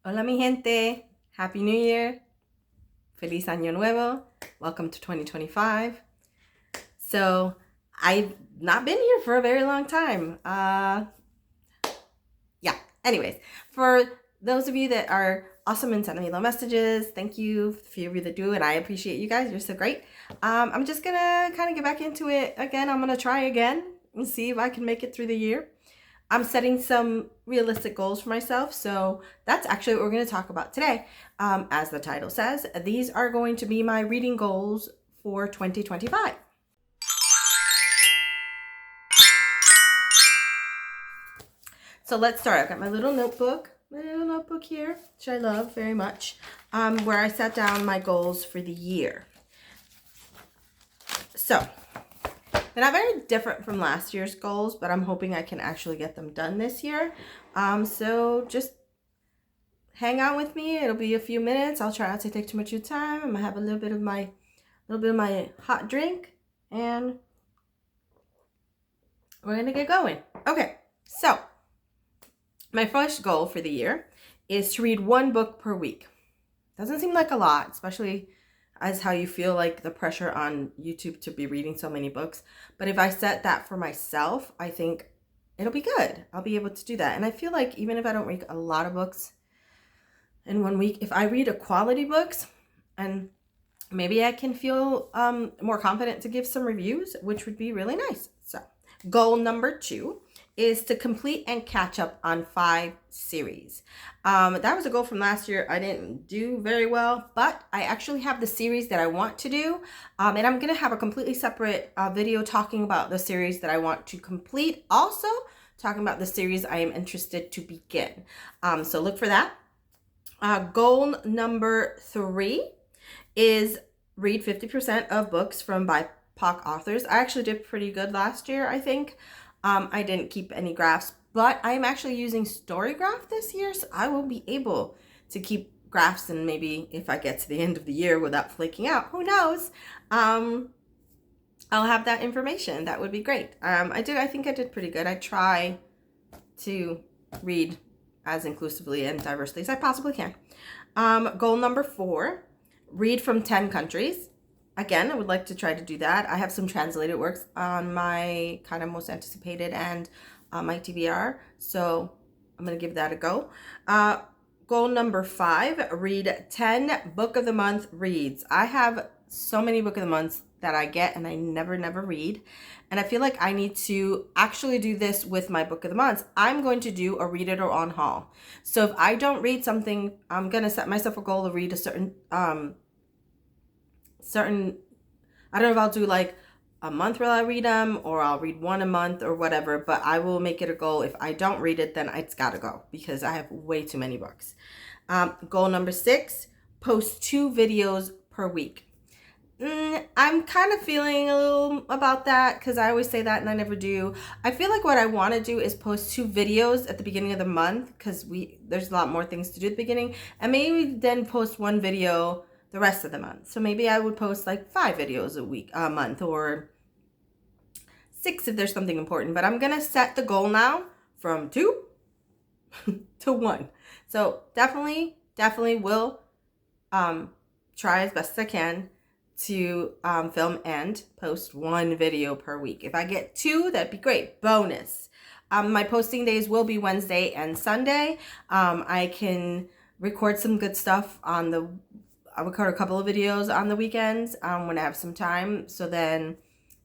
Hola, mi gente. Happy New Year. Feliz Año Nuevo. Welcome to 2025. So, I've not been here for a very long time. Yeah. Anyways, for those of you that are awesome and sending me little messages, thank you. A few of you that do, and I appreciate you guys. You're so great. I'm just gonna kind of get back into it again. I'm gonna try again and see if I can make it through the year. I'm setting some realistic goals for myself, so that's actually what we're going to talk about today. As the title says, these are going to be my reading goals for 2025. So let's start. I've got my little notebook here, which I love very much, where I set down my goals for the year. So they're not very different from last year's goals, but I'm hoping I can actually get them done this year. So just hang out with me. It'll be a few minutes. I'll try not to take too much of your time. I'm gonna have a little bit of my hot drink, and we're gonna get going. Okay, so my first goal for the year is to read one book per week. Doesn't seem like a lot, especially as how you feel like the pressure on YouTube to be reading so many books. But if I set that for myself, I think it'll be good. I'll be able to do that. And I feel like even if I don't read a lot of books in 1 week, if I read a quality books, and maybe I can feel more confident to give some reviews, which would be really nice. So goal number 2 is to complete and catch up on 5 series. That was a goal from last year. I didn't do very well, but I actually have the series that I want to do. And I'm going to have a completely separate video talking about the series that I want to complete. Also talking about the series I am interested to begin. So look for that. Goal number 3 is read 50% of books from BIPOC authors. I actually did pretty good last year, I think. I didn't keep any graphs, but I'm actually using StoryGraph this year, so I will be able to keep graphs, and maybe if I get to the end of the year without flaking out, who knows? I'll have that information. That would be great. I think I did pretty good. I try to read as inclusively and diversely as I possibly can. Goal number 4, read from 10 countries. Again, I would like to try to do that. I have some translated works on my kind of most anticipated and my TBR, so I'm going to give that a go. Goal number 5, read 10 book of the month reads. I have so many book of the months that I get and I never read. And I feel like I need to actually do this with my book of the months. I'm going to do a read it or on haul. So if I don't read something, I'm going to set myself a goal to read a certain, I don't know if I'll do like a month where I read them, or I'll read one a month or whatever, but I will make it a goal. If I don't read it, then it's got to go because I have way too many books. Goal number 6, post 2 videos per week. I'm kind of feeling a little about that because I always say that and I never do. I feel like what I want to do is post 2 videos at the beginning of the month because there's a lot more things to do at the beginning, and maybe then post 1 video the rest of the month. So maybe I would post like 5 videos a month, or 6 if there's something important. But I'm gonna set the goal now from 2 to 1. So definitely will try as best as I can to film and post 1 video per week. If I get 2, that'd be great. Bonus. My posting days will be Wednesday and Sunday. I can record some good stuff I record a couple of videos on the weekends when I have some time. So then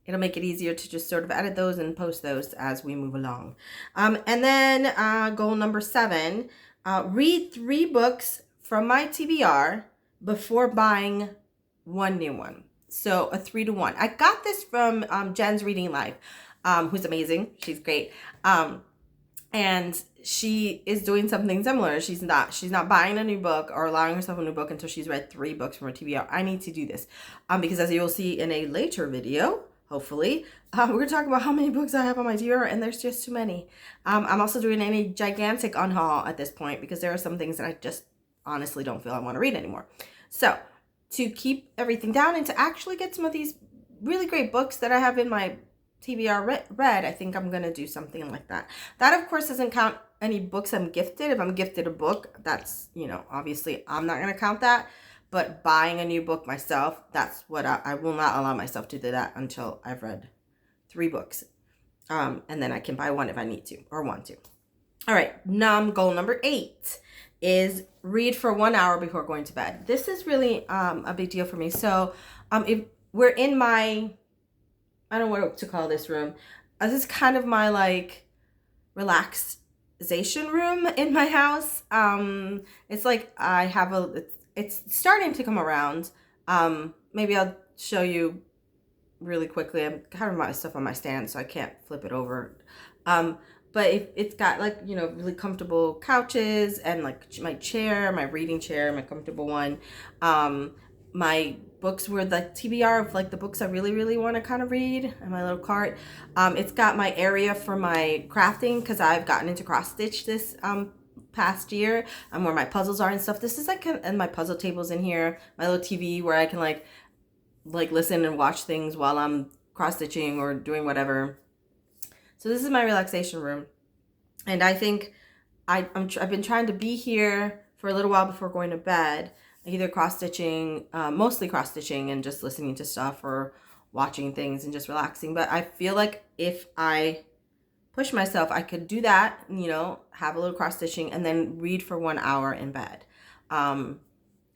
it'll make it easier to just sort of edit those and post those as we move along. And then goal number 7, read 3 books from my TBR before buying 1 new one. So a 3 to 1. I got this from Jen's Reading Life, who's amazing. She's great. And she is doing something similar. She's not buying a new book or allowing herself a new book until she's read 3 books from her TBR. I need to do this because, as you'll see in a later video, hopefully, we're going to talk about how many books I have on my TBR, and there's just too many. I'm also doing a gigantic unhaul at this point because there are some things that I just honestly don't feel I want to read anymore. So to keep everything down and to actually get some of these really great books that I have in my TBR read, I think I'm going to do something like that. That, of course, doesn't count any books I'm gifted. If I'm gifted a book, that's, obviously I'm not going to count that. But buying a new book myself, that's what I will not allow myself to do that until I've read 3 books. And then I can buy one if I need to or want to. All right, goal number 8 is read for 1 hour before going to bed. This is really a big deal for me. So if we're in my, I don't know what to call this room. This is kind of my like relaxation room in my house. It's like I have it's starting to come around. Maybe I'll show you really quickly. I'm kind of my stuff on my stand, so I can't flip it over. But it's got like, really comfortable couches and like my chair, my reading chair, my comfortable one. My books were the TBR of like the books I really, really want to kind of read, and my little cart. It's got my area for my crafting because I've gotten into cross stitch this past year, where my puzzles are and stuff. This is like, and my puzzle tables in here, my little TV where I can like listen and watch things while I'm cross stitching or doing whatever. So this is my relaxation room, and I think I've been trying to be here for a little while before going to bed, either cross-stitching, mostly cross-stitching and just listening to stuff or watching things and just relaxing. But I feel like if I push myself, I could do that, have a little cross-stitching and then read for 1 hour in bed. And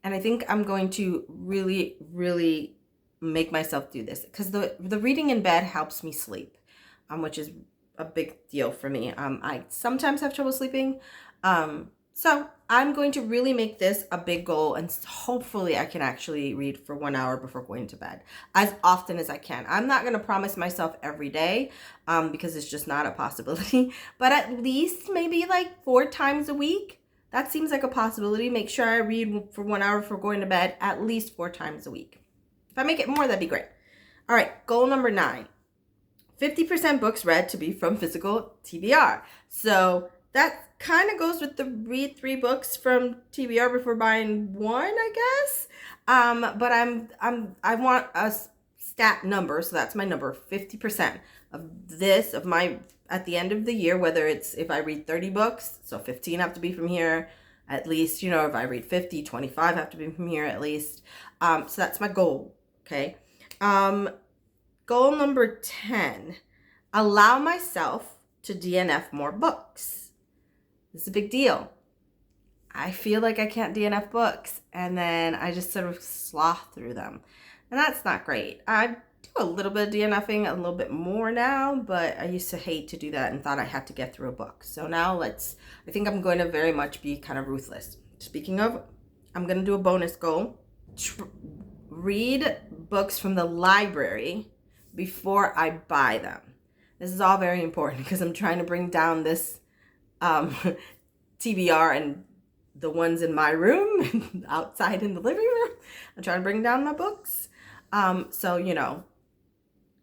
I think I'm going to really, really make myself do this because the reading in bed helps me sleep, which is a big deal for me. I sometimes have trouble sleeping. So I'm going to really make this a big goal, and hopefully I can actually read for 1 hour before going to bed as often as I can. I'm not going to promise myself every day because it's just not a possibility, but at least maybe like 4 times a week. That seems like a possibility. Make sure I read for 1 hour before going to bed at least 4 times a week. If I make it more, that'd be great. All right, goal number 9. 50% books read to be from physical TBR. So that kind of goes with the read 3 books from TBR before buying one, I guess. But I want a stat number, so that's my number. 50% of my at the end of the year, whether it's if I read 30 books, so 15 have to be from here at least. If I read 50, 25 have to be from here at least. So that's my goal. Okay. Goal number 10, allow myself to DNF more books. This is a big deal. I feel like I can't DNF books, and then I just sort of sloth through them. And that's not great. I do a little bit of DNFing, a little bit more now, but I used to hate to do that and thought I had to get through a book. So now I think I'm going to very much be kind of ruthless. Speaking of, I'm going to do a bonus goal. Read books from the library before I buy them. This is all very important because I'm trying to bring down this TBR and the ones in my room outside in the living room. I'm trying to bring down my books. So,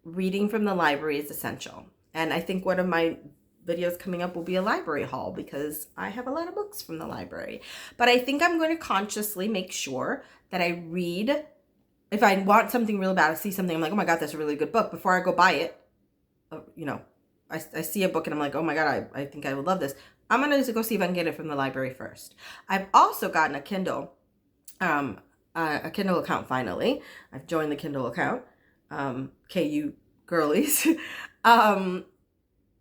reading from the library is essential. And I think one of my videos coming up will be a library haul because I have a lot of books from the library. But I think I'm going to consciously make sure that I read. If I want something really bad, I see something, I'm like, oh my God, that's a really good book. Before I go buy it, I see a book and I'm like, oh my God, I think I would love this. I'm going to go see if I can get it from the library first. I've also gotten a Kindle account finally. I've joined the Kindle account, KU girlies. And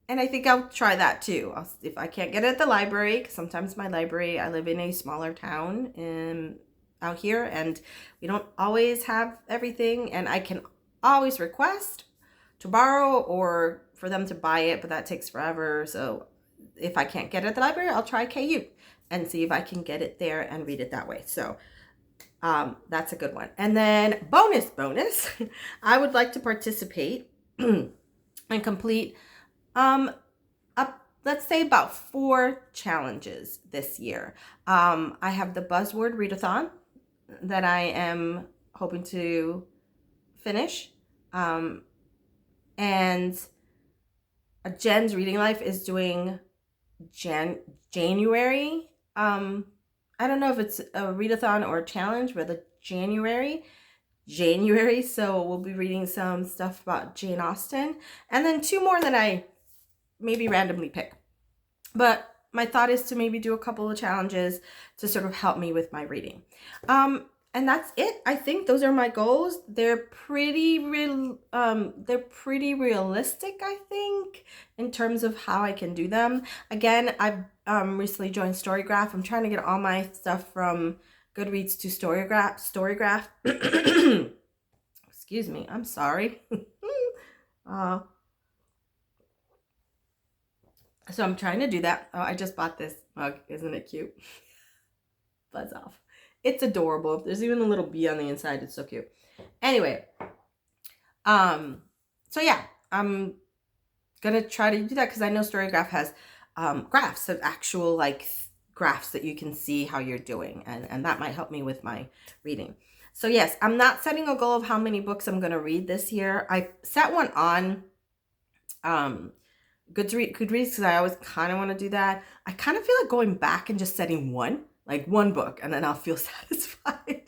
I think I'll try that too. If I can't get it at the library, because sometimes my library, I live in a smaller town out here and we don't always have everything, and I can always request to borrow or for them to buy it, but that takes forever. So if I can't get it at the library, I'll try KU and see if I can get it there and read it that way. So that's a good one. And then bonus, I would like to participate and complete let's say about 4 challenges this year. I have the buzzword readathon that I am hoping to finish. And Jen's Reading Life is doing January. I don't know if it's a readathon or a challenge, but the January January. So we'll be reading some stuff about Jane Austen, and then 2 more that I maybe randomly pick. But my thought is to maybe do a couple of challenges to sort of help me with my reading. And that's it. I think those are my goals. They're pretty realistic, I think, in terms of how I can do them. Again, I've recently joined Storygraph. I'm trying to get all my stuff from Goodreads to Storygraph. Excuse me. I'm sorry. So I'm trying to do that. Oh, I just bought this mug. Isn't it cute? Buzz off. It's adorable. There's even a little bee on the inside. It's so cute. Anyway, so yeah, I'm gonna try to do that because I know Storygraph has graphs of actual like graphs that you can see how you're doing, and that might help me with my reading. So yes, I'm not setting a goal of how many books I'm gonna read this year. I set one on Goodreads because I always kind of want to do that. I kind of feel like going back and just setting one book, and then I'll feel satisfied.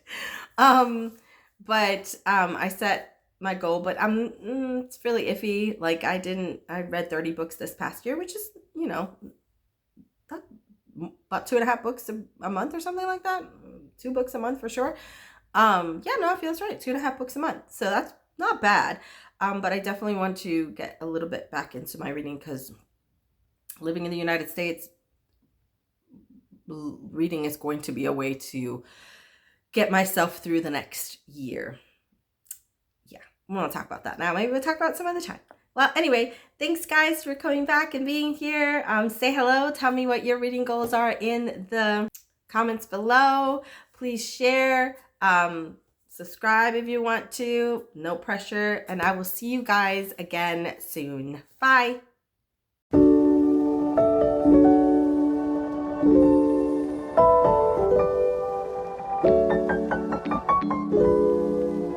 But I set my goal, but it's really iffy. Like I read 30 books this past year, which is, you know, about 2.5 books a month or something like that. 2 books a month for sure. Yeah, no, it feels right. 2.5 books a month. So that's not bad. But I definitely want to get a little bit back into my reading because living in the United States, reading is going to be a way to get myself through the next year. Yeah, we won't talk about that now. Maybe we'll talk about it some other time. Well, anyway, thanks guys for coming back and being here. Say hello. Tell me what your reading goals are in the comments below. Please share. Subscribe if you want to. No pressure. And I will see you guys again soon. Bye.